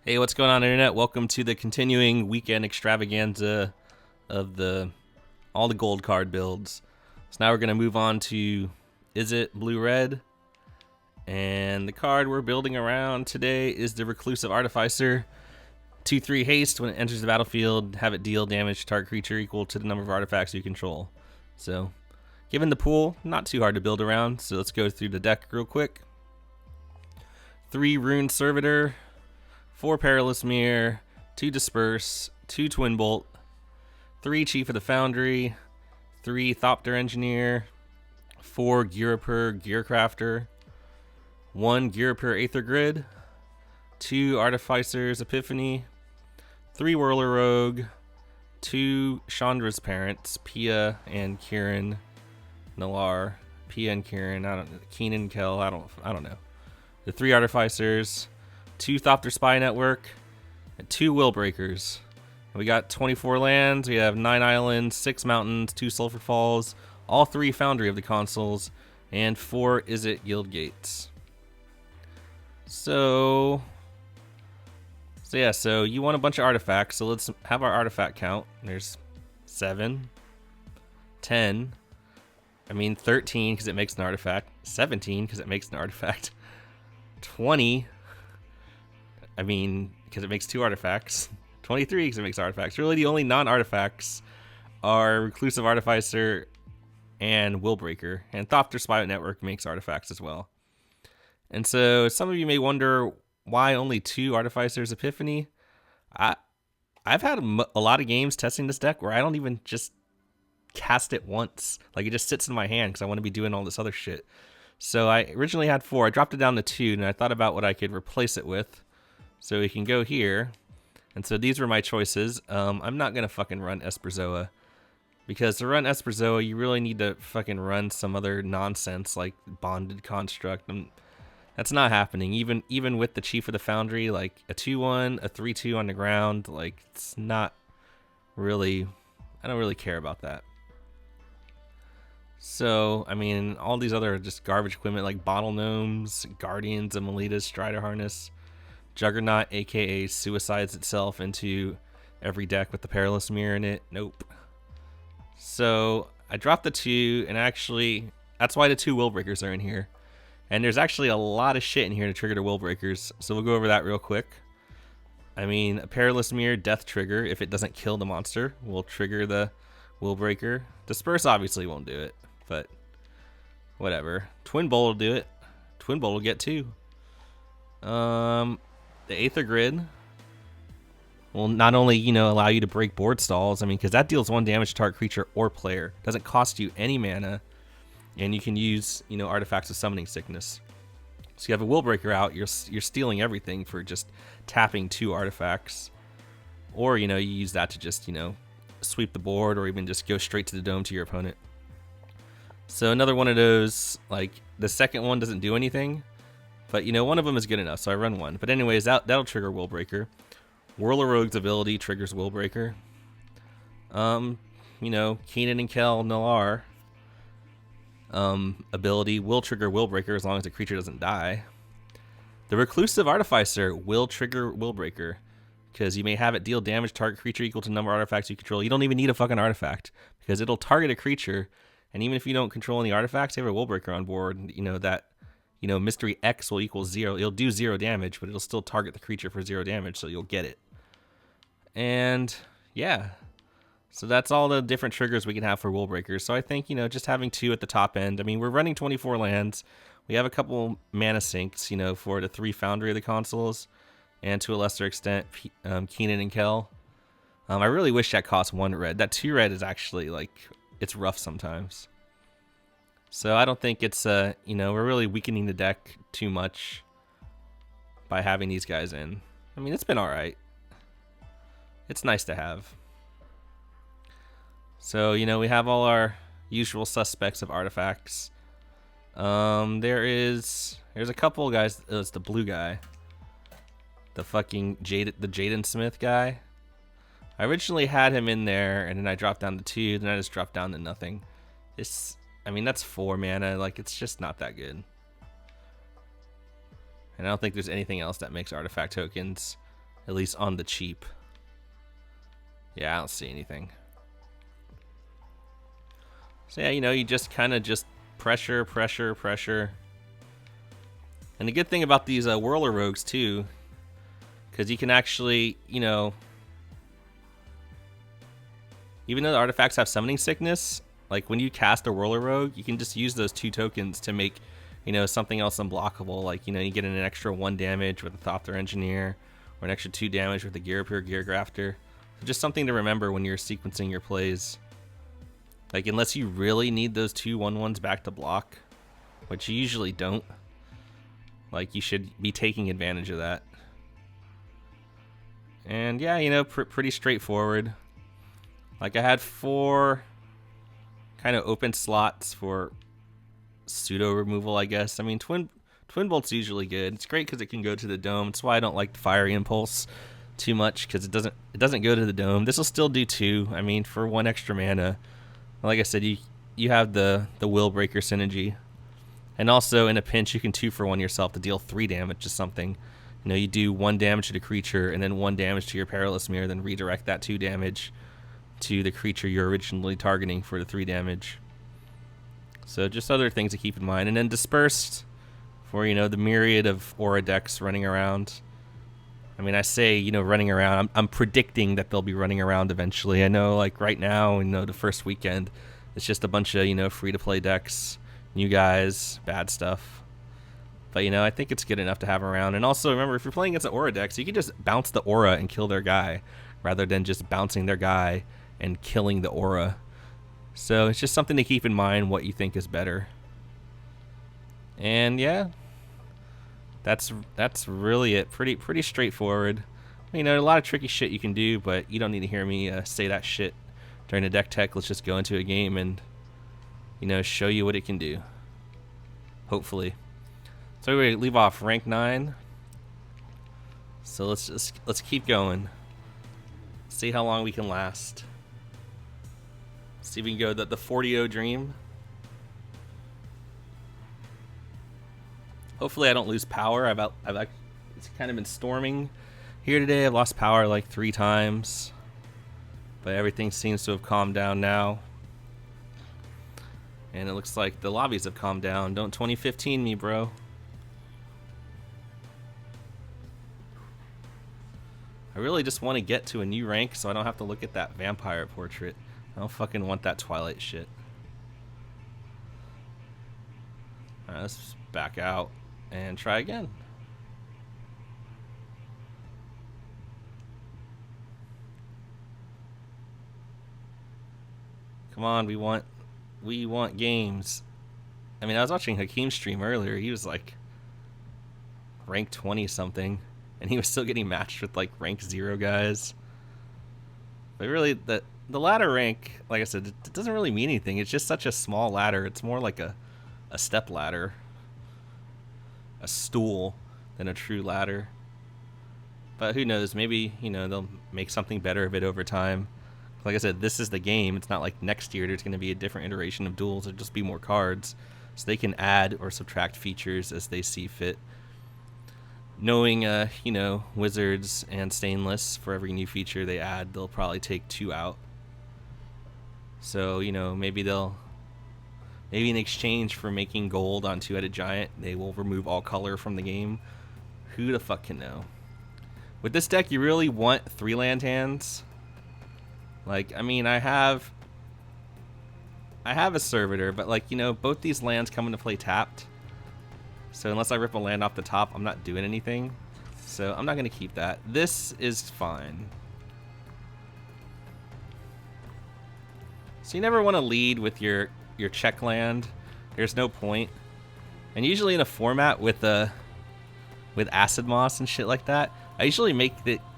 Hey, what's going on, internet? Welcome to the continuing weekend extravaganza of all the gold card builds. So now we're gonna move on to Izzet blue-red, and the card we're building around today is the Reclusive Artificer. 2/3 haste. When it enters the battlefield, have it deal damage to target creature equal to the number of artifacts you control. So, given the pool, not too hard to build around. So let's go through the deck real quick. 3 Rune Servitor, 4 Perilous Mirror, 2 Disperse, 2 Twin Bolt, 3 Chief of the Foundry, 3 Thopter Engineer, 4 Ghirapur Gearcrafter, 1 Ghirapur Aether Grid, 2 Artificers Epiphany, 3 Whirler Rogue, 2 Chandra's parents, Pia and Kiran, Nalaar, Pia and Kiran, Keenan, Kel, I don't know. The 3 Artificers, 2 Thopter Spy Network, and 2 Willbreakers. We got 24 lands, we have 9 islands, 6 mountains, 2 Sulfur Falls, all 3 Foundry of the Consuls, and 4 Izzet Guildgates. So you want a bunch of artifacts, so let's have our artifact count. There's 7, 10, 13 because it makes an artifact, 17 because it makes an artifact, 20, because it makes 2 artifacts, 23 because it makes artifacts. Really, the only non-artifacts are Reclusive Artificer and Willbreaker, and Thopter Spy Network makes artifacts as well. And so some of you may wonder why only 2 Artificers Epiphany. I've had a lot of games testing this deck where I don't even just cast it once. Like, it just sits in my hand because I want to be doing all this other shit. So I originally had 4. I dropped it down to 2, and I thought about what I could replace it with. So we can go here. And so these were my choices. I'm not going to fucking run Esperzoa, because to run Esperzoa, you really need to fucking run some other nonsense like Bonded Construct. That's not happening. Even with the Chief of the Foundry, like a 2/1, a 3/2 on the ground, like it's not really, I don't really care about that. So, all these other just garbage equipment like Bottle Gnomes, Guardians of Melita's Strider Harness, Juggernaut aka suicides itself into every deck with the Perilous Mirror in it. Nope. So I dropped the 2, and actually that's why the 2 Willbreakers are in here. And there's actually a lot of shit in here to trigger the Willbreakers, so we'll go over that real quick. A Perilous Mirror death trigger, if it doesn't kill the monster, will trigger the Willbreaker. Disperse obviously won't do it, but whatever. Twin Bolt will do it. Twin Bolt will get 2. The Aether Grid will not only, allow you to break board stalls, because that deals 1 damage to target creature or player. Doesn't cost you any mana. And you can use, artifacts of Summoning Sickness. So you have a Willbreaker out, you're stealing everything for just tapping 2 artifacts. Or, you use that to just, sweep the board, or even just go straight to the dome to your opponent. So another one of those, like, the second one doesn't do anything, but, one of them is good enough, so I run 1. But anyways, that'll trigger Willbreaker. Whirler Rogue's ability triggers Willbreaker. Keenan and Kel Nalaar ability will trigger Willbreaker as long as the creature doesn't die. The Reclusive Artificer will trigger Willbreaker because you may have it deal damage to target creature equal to the number of artifacts you control. You don't even need a fucking artifact because it'll target a creature, and even if you don't control any artifacts, you have a Willbreaker on board. Mystery X will equal 0. It'll do 0 damage, but it'll still target the creature for 0 damage, so you'll get it. And yeah. So that's all the different triggers we can have for Willbreakers. So I think, just having 2 at the top end. We're running 24 lands. We have a couple mana sinks, for the 3 Foundry of the Consuls, and to a lesser extent, Keenan and Kel. I really wish that cost 1 red. That 2 red is actually, it's rough sometimes. So I don't think it's, we're really weakening the deck too much by having these guys in. It's been alright. It's nice to have. So, we have all our usual suspects of artifacts. There's a couple guys. It's the blue guy. The fucking Jaden Smith guy. I originally had him in there, and then I dropped down to 2, then I just dropped down to nothing. That's 4 mana. It's just not that good. And I don't think there's anything else that makes artifact tokens At least on the cheap. Yeah, I don't see anything. So yeah, you know, you just kind of just pressure. And the good thing about these Whirler rogues too, because you can actually, you know, even though the artifacts have summoning sickness, like when you cast a Whirler rogue, you can just use those 2 tokens to make, you know, something else unblockable. Like, you know, you get an extra 1 damage with the Thopter Engineer, or an extra 2 damage with the Ghirapur Gearcrafter. So just something to remember when you're sequencing your plays. Like, unless you really need those 2 1/1s back to block, which you usually don't, like, you should be taking advantage of that. And yeah, you know, pretty straightforward. Like, I had 4 kind of open slots for pseudo removal, I guess. I mean, twin bolt's usually good. It's great because it can go to the dome. That's why I don't like the fiery impulse too much, because it doesn't go to the dome. This will still do 2. I mean, for 1 extra mana. Like I said, you have the Willbreaker synergy, and also in a pinch you can 2-for-1 yourself to deal 3 damage to something. You know, you do 1 damage to the creature and then 1 damage to your Perilous mirror, then redirect that 2 damage to the creature you're originally targeting for the 3 damage. So just other things to keep in mind. And then Dispersed for, you know, the myriad of aura decks running around. I mean, I say, you know, running around. I'm predicting that they'll be running around eventually. I know, like, right now, you know, the first weekend, it's just a bunch of, you know, free-to-play decks, new guys, bad stuff. But, you know, I think it's good enough to have around. And also, remember, if you're playing against an aura deck, so you can just bounce the aura and kill their guy, rather than just bouncing their guy and killing the aura. So it's just something to keep in mind, what you think is better. And, yeah. That's really it. Pretty straightforward. You know, a lot of tricky shit you can do, but you don't need to hear me say that shit during the deck tech. Let's just go into a game and, you know, show you what it can do. Hopefully. So we leave off rank 9. So let's keep going. See how long we can last. See if we can go the 40-0 dream. Hopefully I don't lose power. It's kind of been storming here today. I've lost power like 3 times, but everything seems to have calmed down now. And it looks like the lobbies have calmed down. Don't 2015 me, bro. I really just want to get to a new rank so I don't have to look at that vampire portrait. I don't fucking want that Twilight shit. Alright, let's back out and try again. Come on, we want games. I mean, I was watching Hakeem's stream earlier. He was like rank 20 something, and he was still getting matched with like rank 0 guys. But really, the ladder rank, like I said, it doesn't really mean anything. It's just such a small ladder. It's more like a step ladder, a stool, than a true ladder. But who knows? Maybe, you know, they'll make something better of it over time. Like I said, this is the game. It's not like next year there's going to be a different iteration of Duels. There'll just be more cards. So they can add or subtract features as they see fit. Knowing, you know, Wizards and Stainless, for every new feature they add, they'll probably take 2 out. So, you know, maybe in exchange for making gold on 2-headed giant, they will remove all color from the game. Who the fuck can know? With this deck, you really want 3 land hands. Like, I mean, I have a Servitor, but, like, you know, both these lands come into play tapped. So unless I rip a land off the top, I'm not doing anything. So I'm not going to keep that. This is fine. So you never want to lead with your check land. There's no point. And usually in a format with Acid Moss and shit like that, I usually make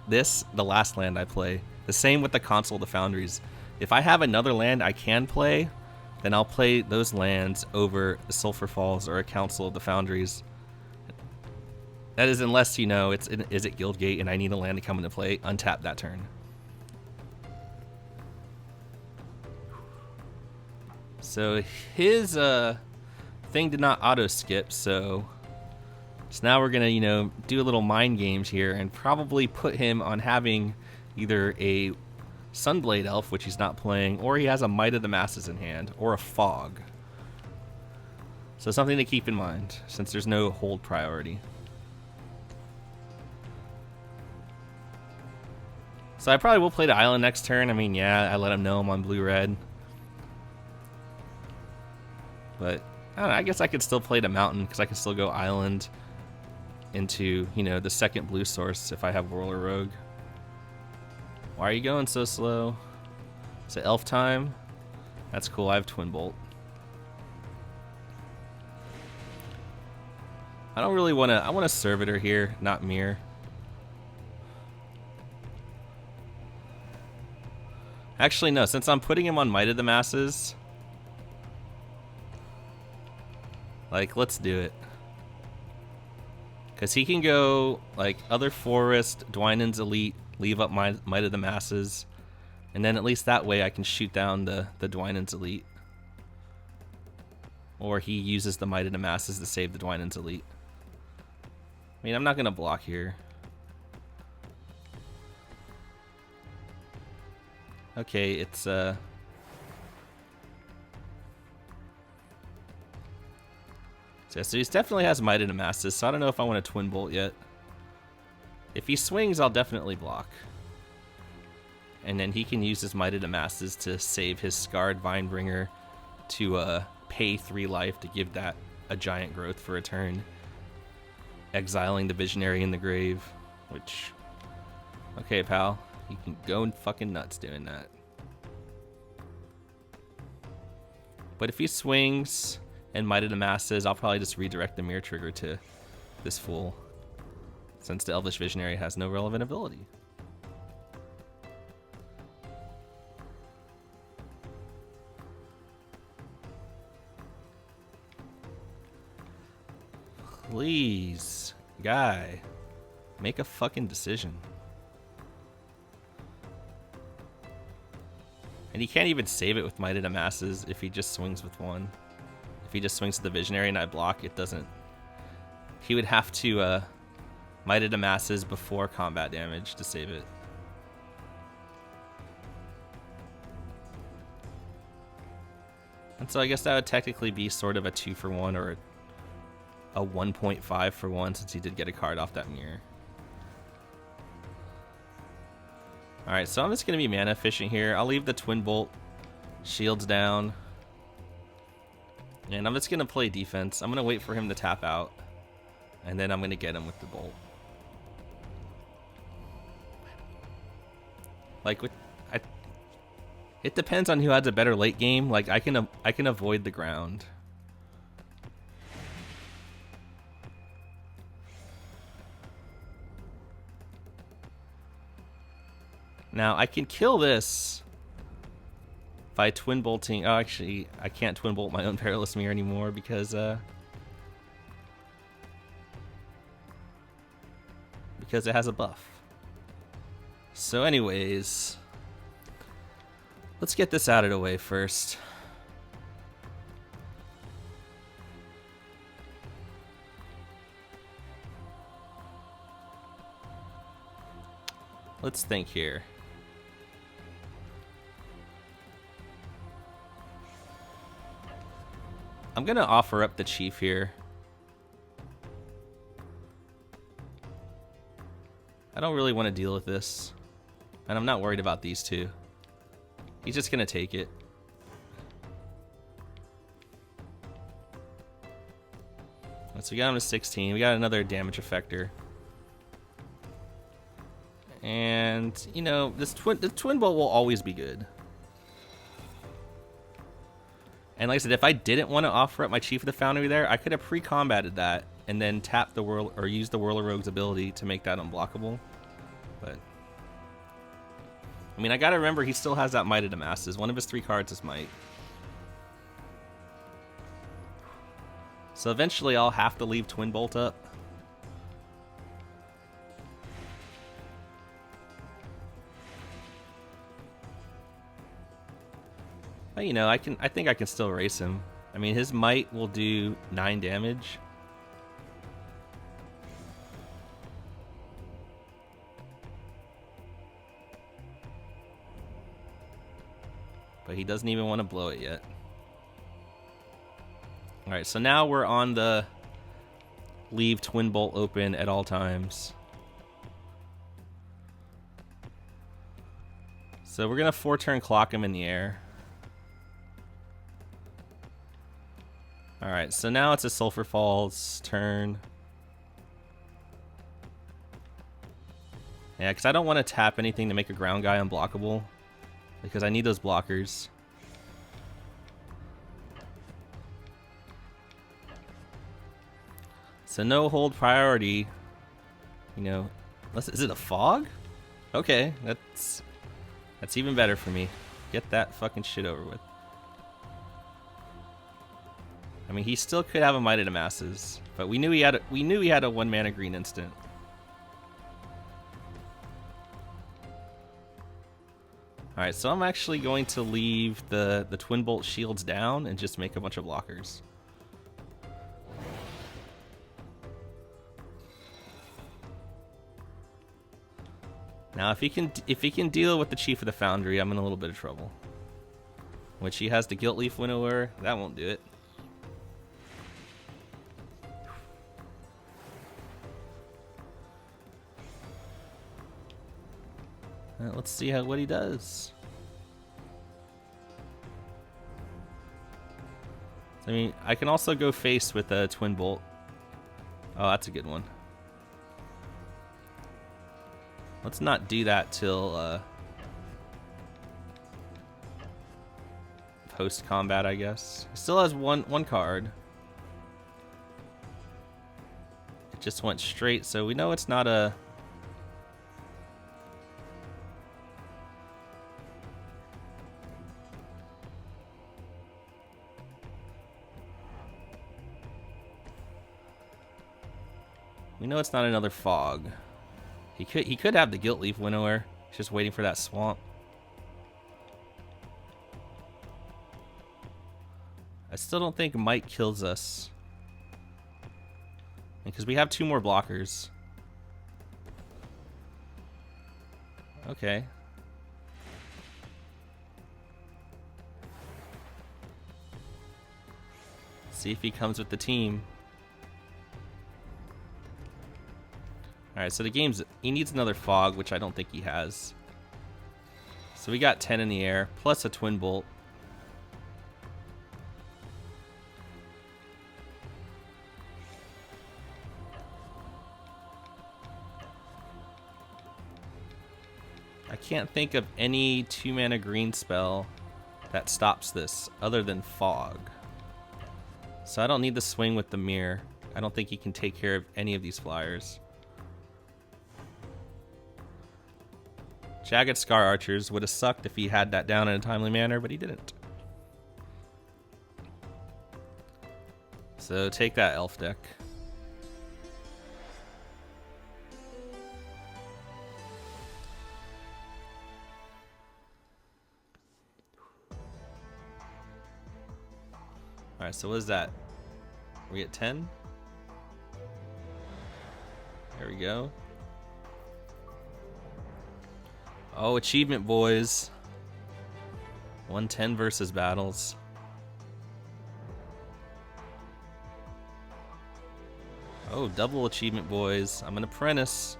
this the last land I play. The same with the Consul, the Foundries. If I have another land I can play, then I'll play those lands over the Sulfur Falls or a Council of the Foundries. That is unless, you know, it's Izzet Guildgate and I need a land to come into play, untap that turn. So his thing did not auto skip, so So now we're gonna, you know, do a little mind games here and probably put him on having either a Sunblade Elf, which he's not playing, or he has a Might of the Masses in hand, or a Fog. So something to keep in mind, since there's no hold priority. So I probably will play the island next turn. I mean, yeah, I let him know I'm on blue-red. But, I don't know, I guess I could still play the mountain, because I can still go island into, you know, the second blue source if I have Whirler Rogue. Why are you going so slow? Is it elf time? That's cool, I have Twin Bolt. I don't really want to... I want a Servitor here, not Mirror. Actually, no, since I'm putting him on Might of the Masses... Like, let's do it. Because he can go, like, Other Forest, Dwynen's Elite, leave up Might of the Masses. And then at least that way I can shoot down the Dwynen's Elite. Or he uses the Might of the Masses to save the Dwynen's Elite. I mean, I'm not going to block here. Okay, it's, So he definitely has Might of the Masses, so I don't know if I want a Twin Bolt yet. If he swings, I'll definitely block. And then he can use his Might of the Masses to save his Scarred Vinebringer to pay 3 life to give that a giant growth for a turn. Exiling the Visionary in the grave, which... Okay, pal. You can go fucking nuts doing that. But if he swings and Might of the Masses, I'll probably just redirect the Mirror Trigger to this fool, since the Elvish Visionary has no relevant ability. Please, guy, make a fucking decision. And he can't even save it with Might of the Masses if he just swings with 1. If he just swings to the Visionary and I block, it doesn't. He would have to Might of the Masses before combat damage to save it. And so I guess that would technically be sort of a 2-for-1 or a 1.5 for 1 since he did get a card off that mirror. Alright, so I'm just going to be mana efficient here. I'll leave the Twin Bolt shields down. And I'm just going to play defense. I'm going to wait for him to tap out. And then I'm going to get him with the Bolt. Like, it depends on who has a better late game. Like, I can avoid the ground. Now, I can kill this by Twin Bolting. Oh, actually, I can't Twin Bolt my own Perilous Mirror anymore because it has a buff. So anyways, let's get this out of the way first. Let's think here. I'm gonna offer up the Chief here. I don't really want to deal with this. And I'm not worried about these two. He's just gonna take it. So we got him to 16. We got another damage effector. And, you know, the Twin Bolt will always be good. And like I said, if I didn't want to offer up my Chief of the Foundry there, I could have pre-combated that and then tap the Whirler, or use the Whirler Rogue's ability to make that unblockable. But I mean, I gotta remember he still has that Might of the Masses. One of his 3 cards is Might. So eventually I'll have to leave Twin Bolt up. But, you know, I think I can still race him. I mean, his Might will do 9 damage. But he doesn't even want to blow it yet. Alright, so now we're on the leave Twin Bolt open at all times. So we're going to 4-turn clock him in the air. Alright, so now it's a Sulfur Falls turn. Yeah, because I don't want to tap anything to make a ground guy unblockable. Because I need those blockers. So no hold priority. You know, is it a fog? Okay, that's even better for me. Get that fucking shit over with. I mean, he still could have a Might of the Masses, but we knew he had a 1-mana green instant. All right, so I'm actually going to leave the Twin Bolt shields down and just make a bunch of blockers. Now, if he can deal with the Chief of the Foundry, I'm in a little bit of trouble. Which he has the Gilt Leaf Winnower. That won't do it. Let's see what he does. I mean, I can also go face with a Twin Bolt. Oh, that's a good one. Let's not do that till post combat, I guess. He still has one card. It just went straight, so we know it's not a. We know it's not another fog. He could have the Gilt Leaf Winnower. He's just waiting for that swamp. I still don't think Might kills us. Because we have 2 more blockers. Okay. See if he comes with the team. Alright, so the game's... He needs another fog, which I don't think he has. So we got 10 in the air, plus a Twin Bolt. I can't think of any 2-mana green spell that stops this, other than Fog. So I don't need the swing with the mirror. I don't think he can take care of any of these flyers. Jagged Scar Archers would have sucked if he had that down in a timely manner, but he didn't. So take that elf deck. Alright, so what is that? Are we at 10? There we go. Oh, achievement, boys. 110 versus battles. Oh, double achievement, boys. I'm an apprentice.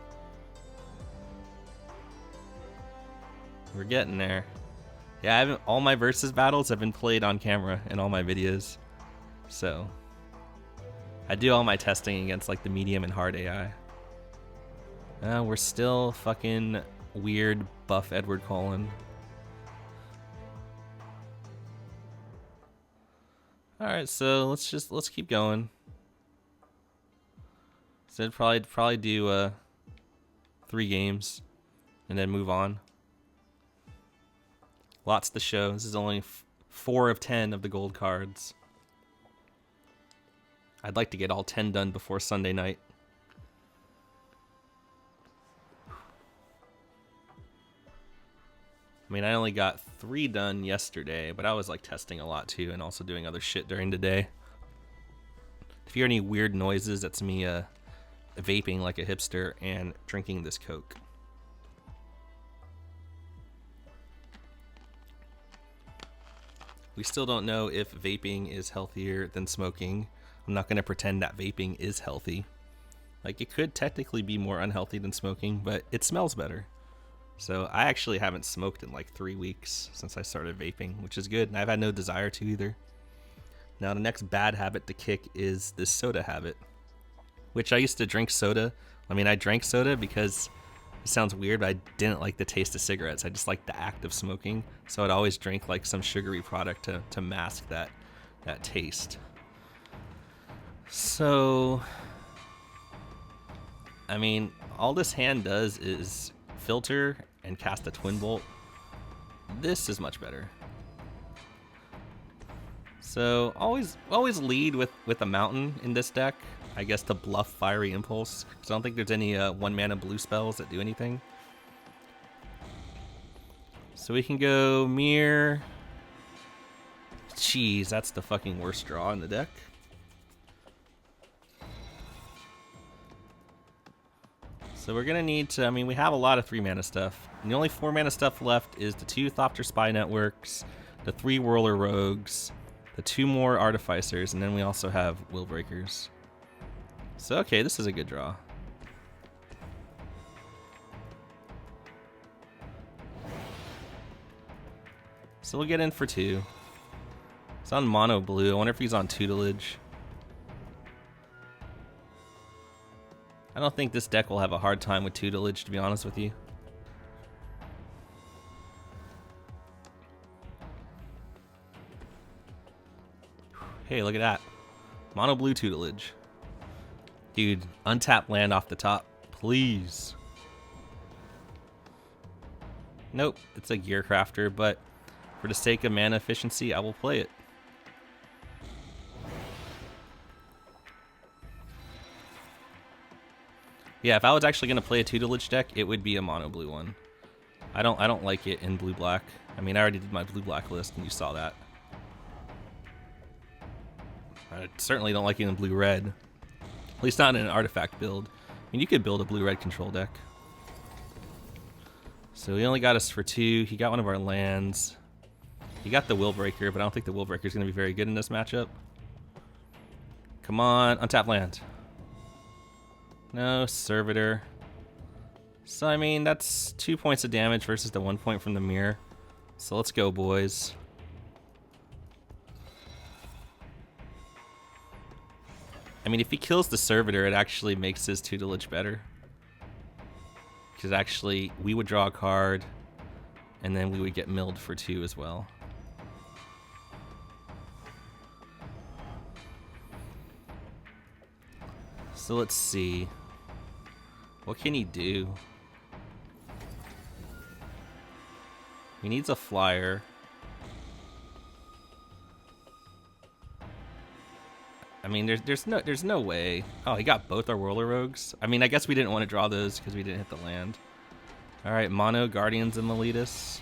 We're getting there. Yeah, all my versus battles have been played on camera in all my videos. So, I do all my testing against like the medium and hard AI. We're still fucking weird buff Edward Cullen. Alright, so let's keep going. So I'd probably do 3 games and then move on. Lots to show. This is only 4 of 10 of the gold cards. I'd like to get all 10 done before Sunday night. I mean, I only got 3 done yesterday, but I was like testing a lot too and also doing other shit during the day. If you hear any weird noises, that's me vaping like a hipster and drinking this Coke. We still don't know if vaping is healthier than smoking. I'm not going to pretend that vaping is healthy. Like, it could technically be more unhealthy than smoking, but it smells better. So I actually haven't smoked in like 3 weeks since I started vaping, which is good, and I've had no desire to either. Now the next bad habit to kick is this soda habit, which I used to drink soda. I mean, I drank soda because it sounds weird, but I didn't like the taste of cigarettes. I just liked the act of smoking. So I'd always drink like some sugary product to mask that taste. So, I mean, all this hand does is filter and cast a twin bolt. This is much better. So always lead with a mountain in this deck, I guess, to bluff Fiery Impulse, because I don't think there's any 1 mana blue spells that do anything. So we can go Mirror. Jeez, that's the fucking worst draw in the deck. So we're gonna need to, I mean, we have a lot of 3 mana stuff. And the only 4 mana stuff left is the 2 Thopter Spy Networks, the 3 Whirler Rogues, the 2 more Artificers, and then we also have Willbreakers. So okay, this is a good draw. So we'll get in for 2. It's on mono blue. I wonder if he's on tutelage. I don't think this deck will have a hard time with tutelage, to be honest with you. Hey, look at that. Mono blue tutelage. Dude, untap land off the top, please. Nope, it's a Gearcrafter, but for the sake of mana efficiency, I will play it. Yeah, if I was actually gonna play a tutelage deck, it would be a mono blue one. I don't like it in blue black. I mean, I already did my blue black list, and you saw that. I certainly don't like it in blue red. At least not in an artifact build. I mean, you could build a blue red control deck. So he only got us for 2. He got one of our lands. He got the Willbreaker, but I don't think the Willbreaker is going to be very good in this matchup. Come on, untap land. No, Servitor. So, I mean, that's 2 points of damage versus the 1 point from the mirror. So let's go, boys. I mean, if he kills the Servitor, it actually makes his tutelage better. Because actually, we would draw a card, and then we would get milled for 2 as well. So let's see. What can he do? He needs a flyer. I mean, there's no way. Oh, he got both our Whirler Rogues. I mean, I guess we didn't want to draw those because we didn't hit the land. All right, mono Guardians and Meletus.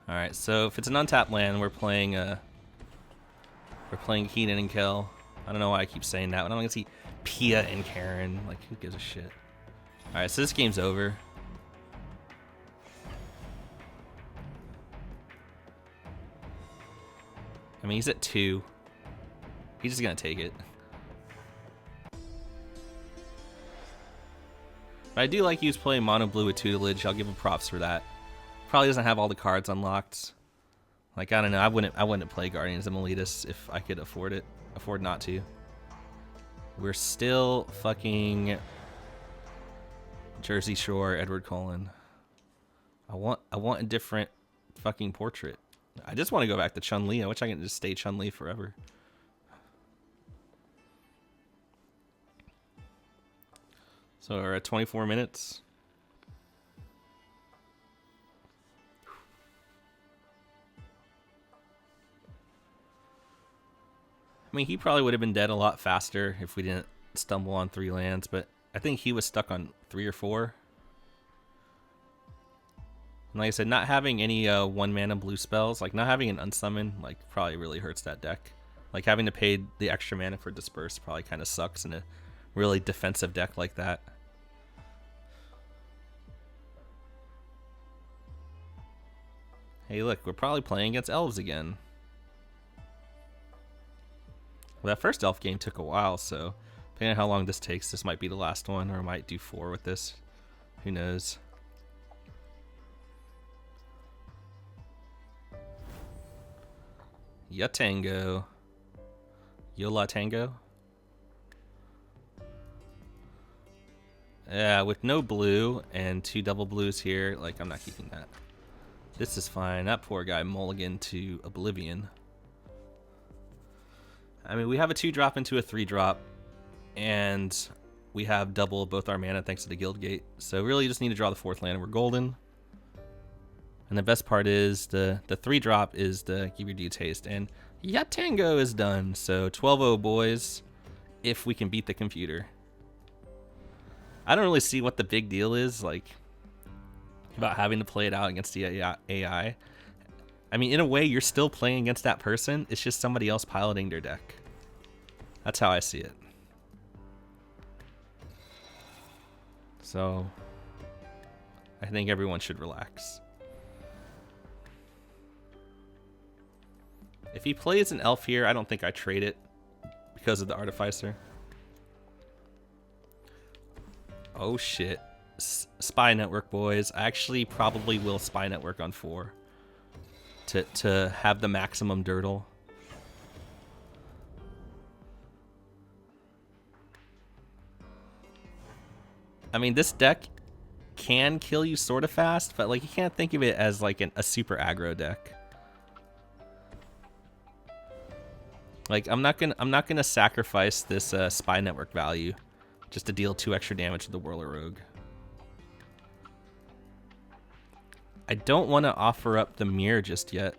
All right, so if it's an untapped land, we're playing Kiran and Kel. I don't know why I keep saying that, but I'm gonna see Pia and Kiran. Like, who gives a shit? All right, so this game's over. I mean, he's at 2. He's just gonna take it. But I do like he was playing mono blue with tutelage. I'll give him props for that. Probably doesn't have all the cards unlocked. Like, I don't know. I wouldn't play Guardians of Meletus if I could afford not to. We're still fucking Jersey Shore, Edward Cullen. I want a different fucking portrait. I just want to go back to Chun-Li. I wish I could just stay Chun-Li forever. So we're at 24 minutes. I mean, he probably would have been dead a lot faster if we didn't stumble on 3 lands, but I think he was stuck on 3 or 4. And like I said, not having any 1 mana blue spells, like not having an unsummon, like probably really hurts that deck. Like having to pay the extra mana for Disperse probably kind of sucks in a really defensive deck like that. Hey, look, we're probably playing against elves again. Well, that first elf game took a while, so depending on how long this takes, this might be the last one, or I might do 4 with this. Who knows? Ya tango. Yola tango. Yeah, with no blue and 2 double blues here, like, I'm not keeping that. This is fine. That poor guy mulligan to Oblivion. I mean, we have a 2-drop into a 3-drop, and we have double both our mana thanks to the Guildgate. So really you just need to draw the 4th land and we're golden. And the best part is the 3-drop is the give your dudes haste. And Ya Tango is done. So 12-0 boys, if we can beat the computer. I don't really see what the big deal is, like, about having to play it out against the AI. I mean, in a way, you're still playing against that person. It's just somebody else piloting their deck. That's how I see it. So, I think everyone should relax. If he plays an elf here, I don't think I trade it because of the Artificer. Oh shit. Spy Network, boys. I actually probably will Spy Network on 4 to have the maximum dirtle. I mean, this deck can kill you sort of fast, but like you can't think of it as like a super aggro deck. Like I'm not gonna sacrifice this Spy Network value just to deal 2 extra damage to the Whirler Rogue. I don't want to offer up the mirror just yet.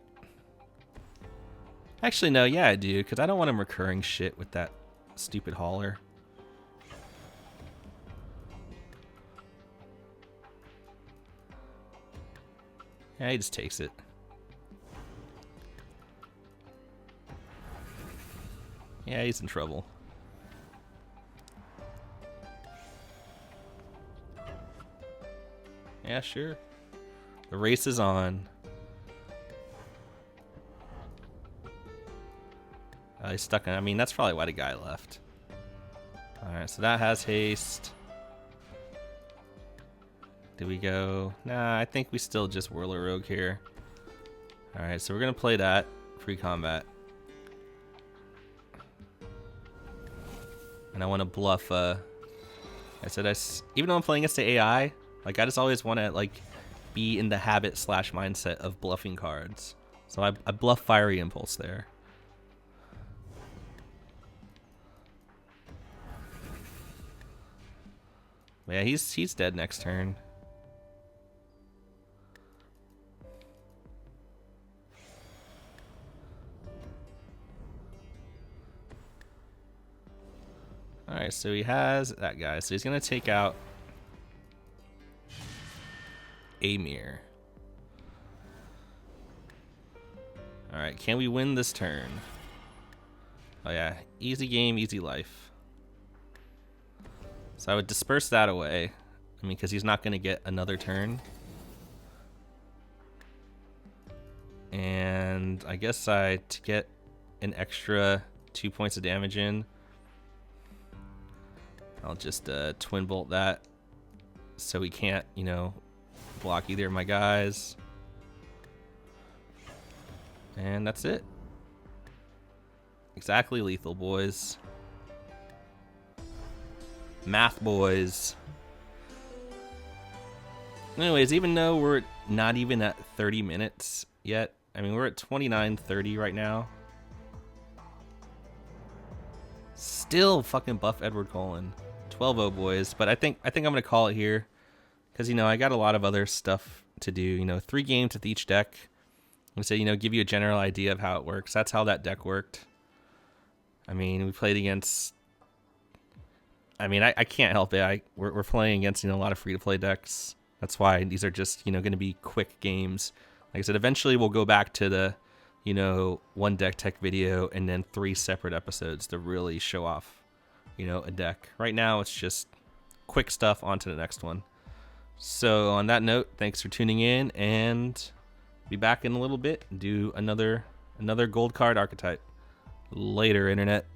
Actually, no, yeah, I do, because I don't want him recurring shit with that stupid hauler. Yeah, he just takes it. Yeah, he's in trouble. Yeah, sure. The race is on. He's stuck in. I mean, that's probably why the guy left. Alright, so that has haste. Do we go? Nah, I think we still just Whirler Rogue here. Alright, so we're going to play that. Free combat. And I want to bluff. I said, even though I'm playing against the AI, like I just always want to like be in the habit / mindset of bluffing cards. So I bluff Fiery Impulse there. Yeah, he's dead next turn. Alright, so he has that guy. So he's going to take out Amir. Alright, can we win this turn? Oh yeah, easy game, easy life. So I would disperse that away. I mean, because he's not going to get another turn. And I guess to get an extra 2 points of damage in, I'll just twin bolt that so he can't, you know, block either of my guys. And that's it. Exactly lethal, boys. Math, boys. Anyways, even though we're not even at 30 minutes yet, I mean, we're at 29:30 right now. Still fucking buff Edward Cullen. 12-0 boys, but I think I'm gonna call it here, because you know I got a lot of other stuff to do. You know, 3 games with each deck. I'm gonna say, you know, give you a general idea of how it works. That's how that deck worked. I mean, we played against. I mean, I can't help it. We're playing against, you know, a lot of free-to-play decks. That's why these are just, you know, going to be quick games. Like I said, eventually we'll go back to the, you know, 1 deck tech video and then 3 separate episodes to really show off, you know, a deck. Right now it's just quick stuff, on to the next one. So on that note, thanks for tuning in, and Be back in a little bit and do another gold card archetype. Later, internet.